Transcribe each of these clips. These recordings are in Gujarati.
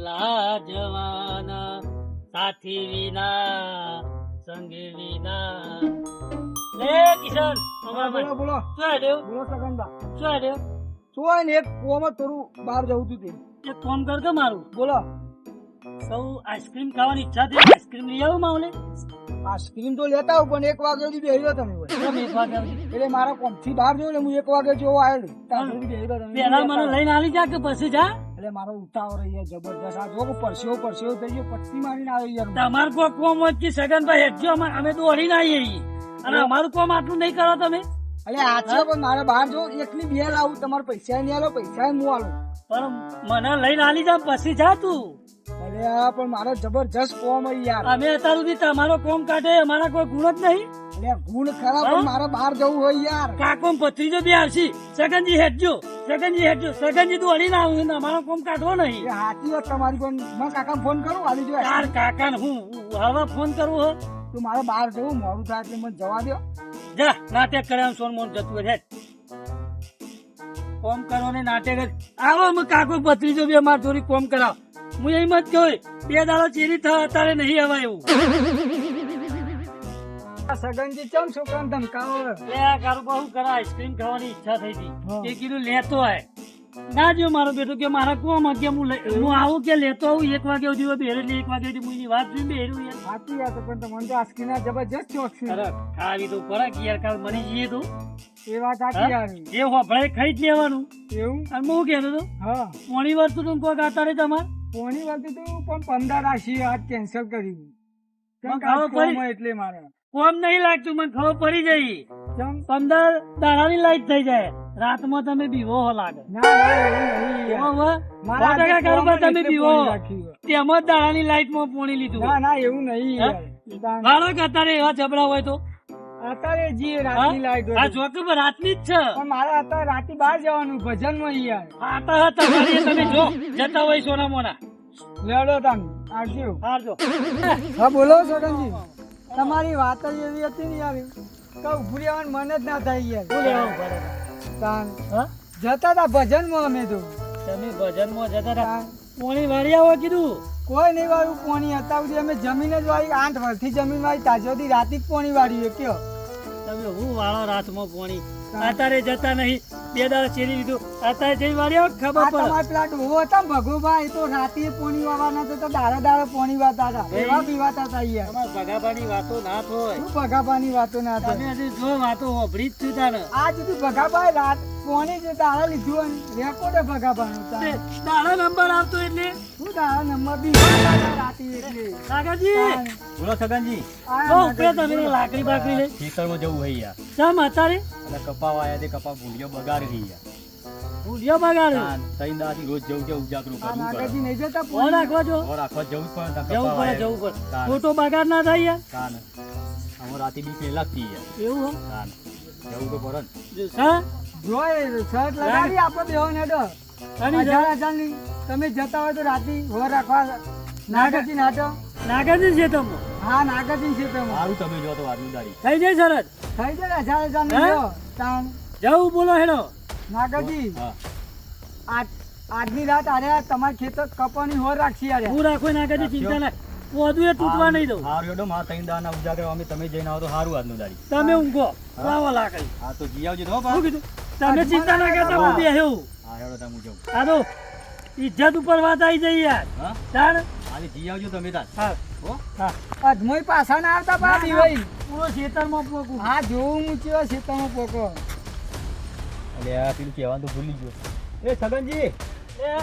પેલા જવાના સાથી વિના સંગી વિના. લે કિશન બોલો બોલો શું આડ્યો બોલો સગનબા. શું આડ્યો? શું હોય ને એક કુવામાં થોડું બહાર જવું તું તે. એક ફોન કર કે મારું બોલો. સૌ આઈસ્ક્રીમ ખાવાની ઈચ્છા થઈ આઈસ્ક્રીમ લઈ આવું માવલે. આઈસ્ક્રીમ તો લેતા આવું પણ 1 વાગ્યા સુધી બેહી રહ્યો તમે હોય. કેમ 1 વાગે આવશે? એટલે મારા કોમથી બહાર જવું ને હું 1 વાગે જેવો આવ્યો ત્યાં સુધી બેહી રહ્યો તમે. પેલા મને લઈને આવી જા કે પછી જા. એટલે મારો ઉતાવળ અહીંયા જબરદસ્ત આ જો પરસેવો થઈ ગયો પટ્ટી મારીને આવી યાર. તમારું કોઈ કોમ હોય કે સગનભાઈ હેઠજો અમે દોડીને આવીએ છીએ. અને અમારું કોમ આટલું નહીં કરો તમે. એટલે આ છે પણ મારે બહાર જો એકલી બે લાવું તમારે પૈસા નહીં આલો પૈસા હું આલું. પણ મને લઈને આલી જા પછી જા તું. અરે આ પણ મારો જબરજસ્ત કોમ હોય યાર. અમે અત્યાર સુધી તમારો કોમ કાઢે અમારા કોઈ ગુણ જ નહીં. એટલે ગુણ ખરા પણ મારે બહાર જવું હોય યાર. કાકો ભત્રીજો બી આવશે. સગનજી હેઠજો સગનજી તું અડીને આવું અમારો કોમ કાઢવો નહીં. એ હાચી વાત તમારી પણ મેં કાકા ફોન કરું આવી જો તાર કાકા ને હું હવે ફોન કરું હો. તું મારે બહાર જવું મોડું થાય એટલે મને જવા દો. જા નાટક કરે સોન મોન જતું રહે. કોમ કરો ને નાટક જ. આવો અમે કાકો ભત્રીજો બી અમારે થોડી કોમ કરાવ. હું એમ જ કહું 2 દાડો ચેરી થયો અત્યારે નહીં આવે એવું. આ સગનજી ચમ છોકરાને ધમકાવો. લે આ કારું બહુ કરા આઈસ્ક્રીમ ખાવાની ઈચ્છા થઈ હતી. હા. એ કીધું લેતો આય. ના જો મારો બેટો કે મારા કોમ કે હું આવું કે લેતો આવું 1 વાગે સુધી બેરે એટલે 1 વાગે સુધી એની વાત જોઈને બેરું યાર. સાચી વાત પણ તમને તો આ સ્કીના જબરજસ્ત શોખ છે. અરે ખાવી તો ખરા કે યાર કાલ મની જઈએ તો એ વાત સાચી યાર. જે હોભળે ખાઈ જ લેવાનું. એવું અને હું કહેતો હતો હા પોણી વાર તો તમે કોઈ ગાતા રે તમારે કોની વાત તું પણ 15 રાશિ આજ કેન્સલ કરી. મને ખબર પડી. એટલે મારે કોમ નહીં લાગતું મને ખબર પડી જઈ. ચમ 15 દાડાની લાઈટ થઈ જાય રાતમાં તમે બીવો હો લાગે. ના ના એવું નહીં યાર. હવે મારા 100% આજે કારોબાર કોમ તમે એટલે બીવો પોણી રાખી હોય. તેમાં જ દાડાની લાઈટમાં પોણી લીધું. ના ના એવું નહીં હા? યાર. વાળો કે અત્યારે એવા જબડા હોય તો અત્યારે જી રાતની લાઈટ આ હોય જો કે રાતની જ છે. પણ મારે અત્યારે રાતે બહાર જવાનું ભજનમાં યાર. આતા હતા તમારી તમે જો જતા હોય સોના મોના. લેડો તમે આવજો. હારજો. હા બોલો સગનજી. તમારી વાત જ એવી હતી ને યાર કે ઉભું રહેવાનું મન જ ના થાય યાર. શું લેવાનું પડે? તાન હા? જતા હતા ભજનમાં અમે તો. તમે ભજનમાં જતા હતા તાન પોણી વાળી આવો કીધું. કોઈ નહીં વાળું પોણી હતા સુધી અમે જમીન જ વાળી 8 વર્ષથી જમીન વાળી તાજોથી રાતે જ પોણી વાળી કયો. તમે હું વાળો રાતમાં પોણી અત્યારે જતા નહીં 2 દાડા ચેરી લીધું અત્યારે જઈ વાળી આવો ખબર આ પડે. તમારા પેલા ડોહો હતા ને ભગુભાઈ તો રાતે પોણી વાળવાના તો દાડા પોણી વાળતા હતા. એવા પીવાતા હતા યાર. તમારે ભગાભાની વાતો ના થાય. શું ભગાભાની વાતો ના થાય. તમે હજી જો વાતો હોભળી જ છું તાને. આ સુધી ભગાભાઈ રાત પોણી જે દાડા લીધું હોય રેકોર્ડ ભગાભાનું તે તાન. દાડા નંબર આવતો એટલે શું દાડા નંબર બી રાતે એટલે કાકાજી તાન. બોલો સગનજી આ બહુ ઉપરે તમે લાકડી બાકડી લઈ ખેતરમાં જવું હોય યાર ચમ અત્યારે એટલે કપા વાયા તે કપા ભૂલિયો બગાડી ગઈ યાર ભૂલિયો બગાડ્યો. ત્રણ દાડાથી રોજ જવું છે ઉજાગરું આ કરવું નાગાજી નહીં જતા ફોન પોણી. રાખવા જો ઓર રાખવા જવું જ પડે જવું કપા પડે વાયા જવું પડે તાન. ખોટો બગાડ ના થાય યાર. તાન અમે રાતે બીક નહીં લાગતી યાર એવું હો તાન જવું તો પડે ને જો સા જોઈ શર્ટ લગાડી આપણે બેહો ને ડો. અને હજાર તમે જતા હોય તો રાતે વર રાખવા નાગાજી નાટો. નાગાજી છે તમે હા નાગાજી છે તમે. સારું તમે જો તો વાતનું દાડી થઈ જાય સરસ થઈ જાય 1000 ની હે? લ્યો. તાન જવું બોલો હેડો. નાગાજી હા આજની રાત અરે તમારા ખેતર કપાની હોર રાખશી અરે. હું રાખો નાગાજી ચિંતા ના પોદું એ તૂટવા નહીં દઉં. સારું હેડો મારા ત્રણ દાડાના ઉજાગર અમે તમે જઈને આવો તો સારું આજનું દાડી તમે ઊંઘો લાવો લાકડી. હા તો જી આવજો તો શું કીધું તમે ચિંતા ના કરતા હું બેહ્યું. હા હેડો તમે જવું આ તો ઇજ્જત ઉપર વાત આવી જઈ યાર. હા તાણ આજે જી આવજો તમે તાર હા હો હા અજમોય પાછા ના આવતા પાછી ભાઈ. પૂરો ખેતરમાં પોકું. હા જોવું હું ચેવા ખેતરમાં પોકો. એટલે આ પેલું કહેવાનું તો ભૂલી ગયો એ સગનજી એ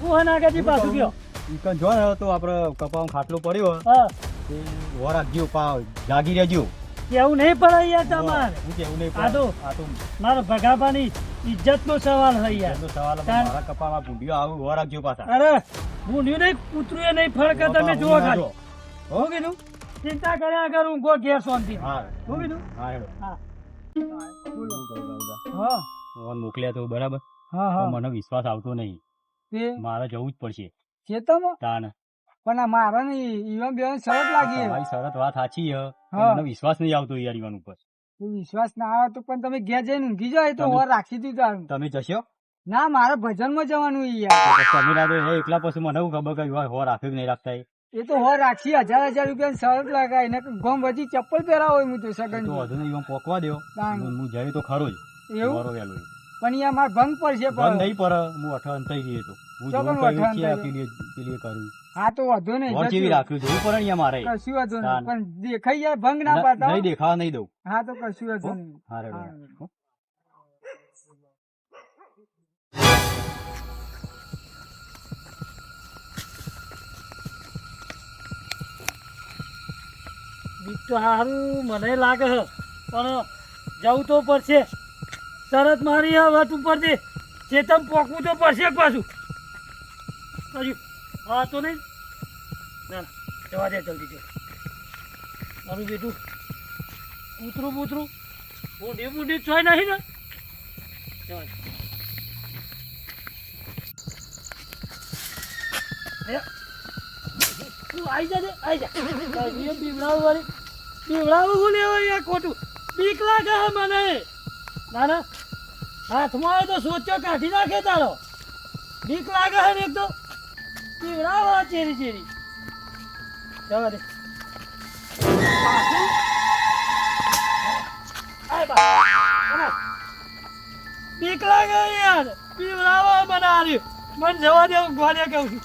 હું હે નાગાજી પાછું ગયો. ઈકન જો ને તો આપણે કપામાં ખાટલો પડ્યો હા તે વરાગજો પાવ જાગી રહેજો કેવું નહીં પડે યાર તમારે. હું કેવું નહીં આ તો આ તો મારો ભગાભાની ઇજ્જતનો સવાલ છે યાર. એનો સવાલ હતો, તાન. મારા કપામાં ભૂંડિયો આવું વરાગજો પાછા અરે ભૂંડ્યું નહીં કૂતરું એ નહીં ફળકે તમે જુઓ ખાલી. હો હું કીધું ચિંતા કર્યા કર ઊંઘો ઘેર શાંતિ. હા હું કીધું હા હેડો હા શું કરું કાકા? હા ફોન મોકલ્યા તો બરાબર હા પણ હા મને વિશ્વાસ આવતો નહીં તે મારે જવું જ પડશે ખેતરમાં તાન પણ આ મારા ને ઈવન બે શરત લાગી. તમારી શરત વાત સાચી છે પણ હા. મને વિશ્વાસ નહીં આવતો યાર ઈવન ઉપર વિશ્વાસ ના આવે તો પણ તમે ઘેર જઈને ઊંઘી જાય તો તમે- હોર રાખી દીધું તારું. તમે જશો ના મારે ભજનમાં જવાનું છે યાર. તો તમે લાદો હે એકલા પછી મને શું ખબર કે હો રાખે કે નહીં રાખતા એ એ તો હો રાખી 1000 રૂપિયા શરત લગાય ને ગોમ બધી ચપ્પલ પહેરાવો હોય હું તો તો સગનજી. વધુ નહીં એમ પોકવા દો તાણ. હું જઈ તો ખરો જ એવું મારો વહેલો એ. પણ યાર મારે ભંગ પડશે બંધ પણ. નહીં પર હું અઠ અંતાઈ જઈએ તો હું ચોકન જોઉં કઈ અઠ છે અંતાઈ પેલી કર્યું હા તો વાંધો નહીં વોર જેવી જશું. રાખ્યું જોવું પડે ને અહીંયા મારે કશું વાંધો નહીં તાણ. પણ દેખાઈ જાય ભંગ ના પાડતા નહીં દેખાવા નહીં દઉં હા તો કશું વાંધો નહીં. હા રેડો હા. હો. બીક તો સારું મને લાગે છે પણ જવું તો પડશે. શરત મારી આ વાત ઉપરથી ચેતમ પોકવું તો પડશે જ પાછું. હજુ હા તો નહીં ના ના જવા દે જલ્દી જો મારું બેટું કૂતરું બૂતરું બુંડી બુંડી ચોય નહીં ને જવા દે. તું આઈ જા બીવડાવું વાળી બીવડાવું હું લેવા યાર ખોટું બીક લાગે હે મને. ના ના હાથમાં આવે તો સોચો કાઢી નાખે તારો. બીક લાગે હે ને એક તો બીવડાવો ચેરી ચેરી જવા દે. પાછું? આય બા આમાં. બીક લાગે યાર બીવડાવો મને હાર્યું મને જવા દે હું ગોળે કહું છું.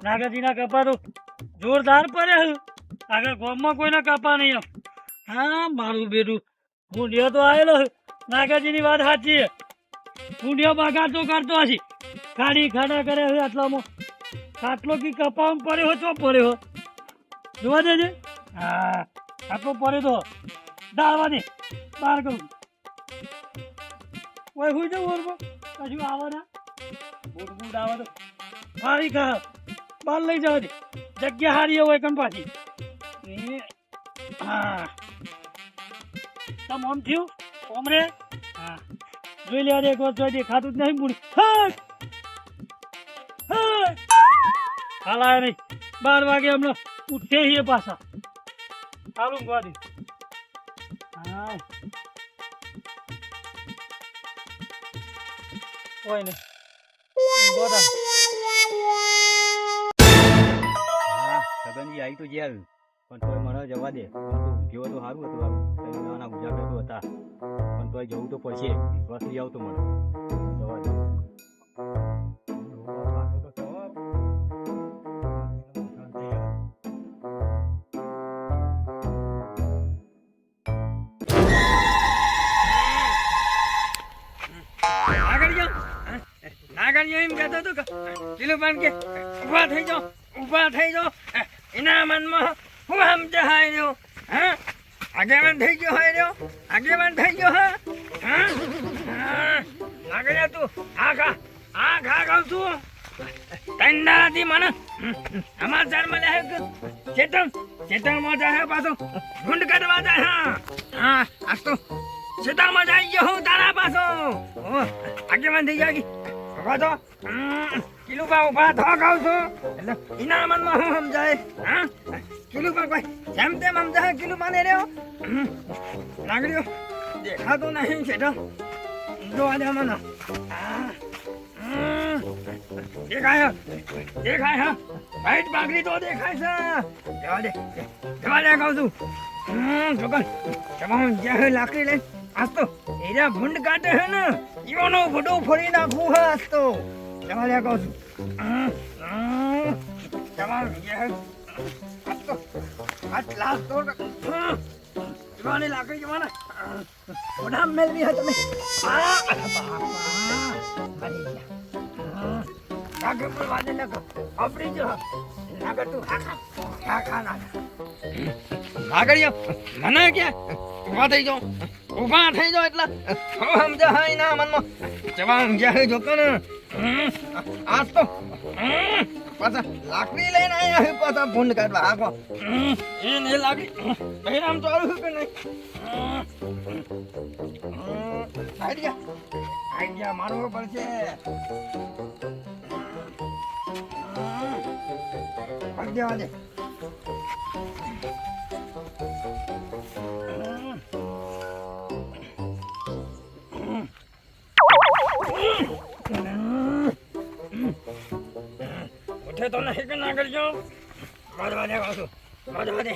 નાગાજીના કપા તો જોરદાર પડે છે. આગળ ગામમાં કોઈના કપા નહીં એમ. હા મારું બેટું ભૂંડિયો તો આવેલો છે. નાગાજીની વાત સાચી છે. ભૂંડિયો બગાડ તો કરતો હશે. ખાડી ખાડા કરે છે આટલામાં. આટલો કી કપામાં પડ્યો હોય તો પડ્યો જોવા દેજે. હા આટલો પડ્યો તો ડાળવા દે બહાર કરું. કોઈ હોય જવું ઓરબો કશું આવે ના બૂટ બૂટ આવે તો હારી ખા બહાર લઈ જવા દે. જગ્યા હારી હોય કમ પાછી. હા તમ ઓમ થયું ઓમ રે. હા જોઈ લેવા દે એક વાર જોઈ દેખાતું જ નહીં બુડી. હાલાય નહીં 12 વાગે હમણાં ઉઠે છીએ પાછા. સારું ગવા દે. હા કોઈ નહીં બોલા. હા છગનજી આવી તો જ્યાં પણ તોય મને જવા દે જેવો તો સારું હતું આવું નાના ઉજાગર તો હતા પણ તોય જવું તો પડશે વિશ્વાસ લઈ આવતો મને જવા દે. આગળ એમ કહેતો હતો કે દિલુભાઈ કે ઊભા થઈ જાઓ ઊભા થઈ જાઓ. એના મનમાં હું સમજાય રહ્યો હા આગેવાન થઈ ગયો હોય રહ્યો આગેવાન થઈ ગયો હા આગળ તું આ ખા ખાવ છું. તંડાથી મને સમાચાર મળ્યા કે ચેતનમાં જાય પાછો ઢૂંઢ કરવા જાય. હા આજ તો ચેતનમાં જાય ગયો હું તારા પાછો આગેવાન થઈ ગયા તો કિલુબા ઉભા થવા ખાવ છું એટલે એના મનમાં હું સમજાય હા કિલુબા કોઈ જેમ તેમ સમજાય કિલુબા ને રહ્યો લાગડ્યો દેખાતું નહીં છે તો જોવા દે મને દેખાય હા વાઈટ બાગડી તો દેખાય છે જવા દે કહું છું જોગલ તમામ જ્યાં લાકડી લઈને આજ તો એરા ભૂંડ કાઢે છે ને એનો ભૂડો ફોડી નાખવું હે આજ તો જવા દે કહું છું તમામ આજ તો આજ લાસ્ટ તો જવાની લાકડી જવાના ઓઢા મેળવી હે તમે લાગે પણ વાજે લગો આપણી જો લાગે તું ખા ના લાગડીઓ મને કે ઊભા થઈ જાઓ એટલે સમજા હા એના મનમાં જવાન ગયા જોતો ને આજ તો પાછા લાકડી લઈને આવ્યા છે પાછા ભૂંડ કાઢવા આખો એને લાગડી બહેરામ ચાલુ કે નહીં આઈડિયા મારવો પડશે દેવા દે કહેતો નહીં કે ના કરજો વધવા દે કહું છું વધવા દે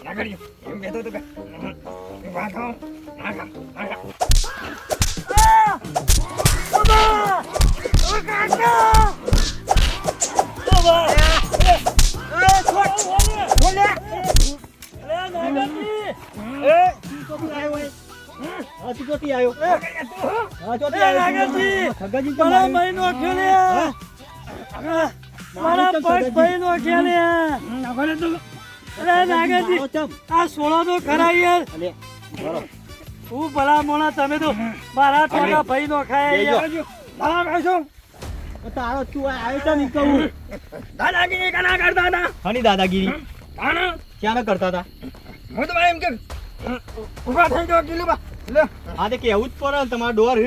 ના કરજો એમ કહેતો તો કે વાત હો ના કર ના કર આ સોળો તો ખરા યાર હું ભલા મોણા તમે તો મારા ટોકા ભાઈ નો ખાય તારો તું આવ્યો છે ને કહું દાદાગીરી કના કરતા હતા હની દાદાગીરી તાણા ક્યાં કરતા હતા હું તો એમ કે ઉભા થઈ જાઓ કિલુબા લે આ તે કેવું જ પડે તમારો ડોર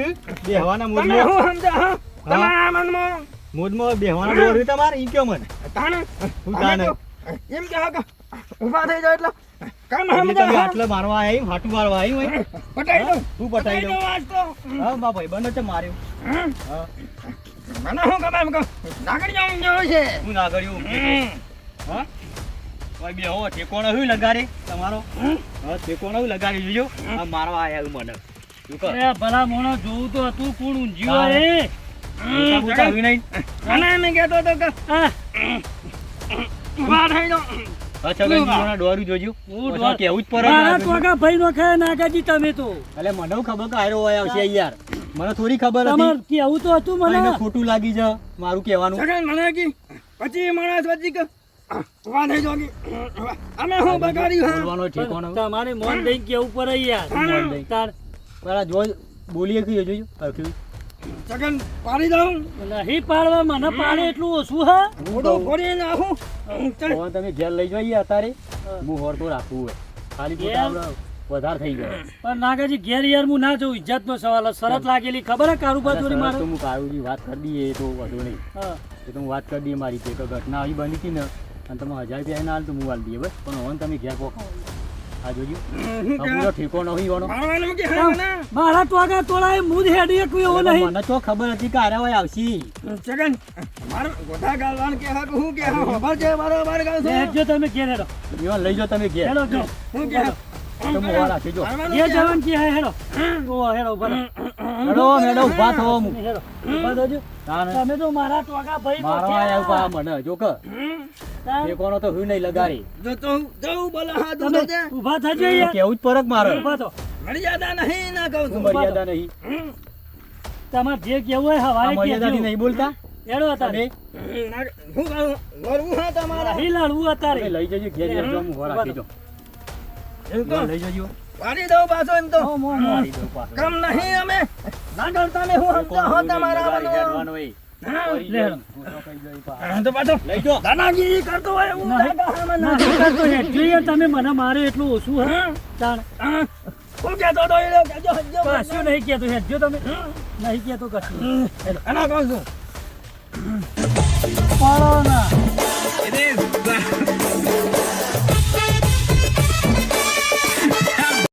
બેહવાના તમે મોજમાં હું સમજા હા તમારા મનમાં મોજમાં બેહવાના ડોર તમારે ઈ કયો મને તાણા હું તાણે એમ કે હા ઉભા થઈ જાઓ એટલે કામ એટલે તમે સમજા આટલે મારવા આવી હાટું મારવા આવી હોય પટાઈ દઉં હું પટાઈ દઉં આજ તો હા મા ભાઈ બનો છે માર્યો હમ. હા મને હું ગમે એમ કહું નાગડી જાઉં જેવો છે હું ના કર્યું હા ભાઈ બે હો ઠેકોણો હું લગાડે તમારો હા ઠેકોણો હું લગાડી જોજો આ મારવા આયા મને તું કર ભલા મોણા જોવું તો હતું કોણ ઊંઝ્યું હા. હોય નહીં મને એમ કહેતો હતો કે હા ઉભા થઈ જાઓ છગનજીઓના ડોરું જોજો હું પછી ડોર- કેવું જ પડે મારા ને. ટોકા ભાઈ નો ખાય નાગાજી તમે તો એટલે મને ખબર કે આયરો હોય આવશે યાર મને થોડી ખબર તમાર હતી કેવું તો હતું પણ એને મને ખોટું લાગી છે મારું કહેવાનું સગન મને કી પછી માણસ વચ્ચે કે ઉભા થઈ જાઓ કે અમે હું બગાડ્યું હા બોલવાનો ઠેકાણો તમારે મોન દઈ કેવું પડે યાર મોન દઈ. તાર પેલા જો બોલીએ કે જોજો હરખ્યું. સગન પાડી દઉં નહીં પાડવા મને પાડે એટલું ઓછું હા મોઢું ફોડી નાખું ચાલ હવે તમે ઘેર લઈ જઈએ અત્યારે હું હોર તો રાખવું હોય ખાલી ઘેર? ખોટા આપણે વધારે થઈ જાય પણ નાગાજી ઘેર યાર હું ના જઉં ઇજ્જત નો સવાલ જ. શરત લાગેલી ખબર હે કારુબા ચોરી સરસ મારે તો હું કારુજી વાત કરી દઈએ તો વધુ નહીં હા. એ તો હું વાત કરી દઈએ મારી કે ઘટના આવી બની હતી ને અને તમે 1000 રૂપિયા ના હાલ તો હું હાલ દઈએ બસ પણ હવે તમે ઘેર પહોંચો આ જોજો પૂરો ઠેકો નહીં હોનો મારવાનું કે હા મને મારા ટોકા તોડાય મુદ હેડી એક એવો નહીં મને તો ખબર હતી કે આરે હોય આવશી સગન માર ગોધા ગાલવાન કે હા હું કે હા ખબર છે બરાબર ગાલ છે જો તમે ઘેર હેડો એવા લઈ જાઓ તમે ઘેર હેડો જો હું કે તો હું હોર રાખી જો મારવાનું ઘેર કે જવાનું કે હે હેડો ઓ હેડો ભલે હેડો મેડો ઉભા થવો હું હેડો ઉભા થજો. ના ના તમે તો મારા ટોકા ભાઈ નો મારવા થયા. આવ્યા પા મને જો કે તાર ઠેકોનો તો હું નહીં લગાડી જો તો જવું બોલે હા તું તમે દે ઊભા થજો યાર કેવું જ પરક મારે ઊભા થો મર્યાદા નહીં ના કહું શું છું મર્યાદા નહીં તમારે જે કેવું હોય આ હવારે મર્યાદાથી કહેજો. નહીં બોલતા હેડો અત્યારે તમે હું કહું વરવું હા તમારા નહીં લડવું અત્યારે તમે લઈ જજો ઘેર ઘેર જો હું હોર રાખી જો એમ તો લઈ જજો પાડી દઉં પાછો એમ તો મો, મો, મો. મારી દઉં પાછો. કમ નહીં અમે ના ડરતા ને હું સમજો હો તમારા લગાડી બધું. હેડવાનો હોય. હા, કરી લે. જાય. હું તો કઈ જાય પા. હા, તો પાછો લઈ જો દાદાગીરી કરતો હોય એવું નહીં. લાગે હા મને. નહીં કરતો હેડજો યાર તમે મને મારે એટલું ઓછું હે હા, તાણ હા. હું કહેતો હતો એ લોકો કહેજો, હજજો કશું નહીં કહેતો હેડજો તમે નહીં કહેતો કશું આના કહું છું પાડો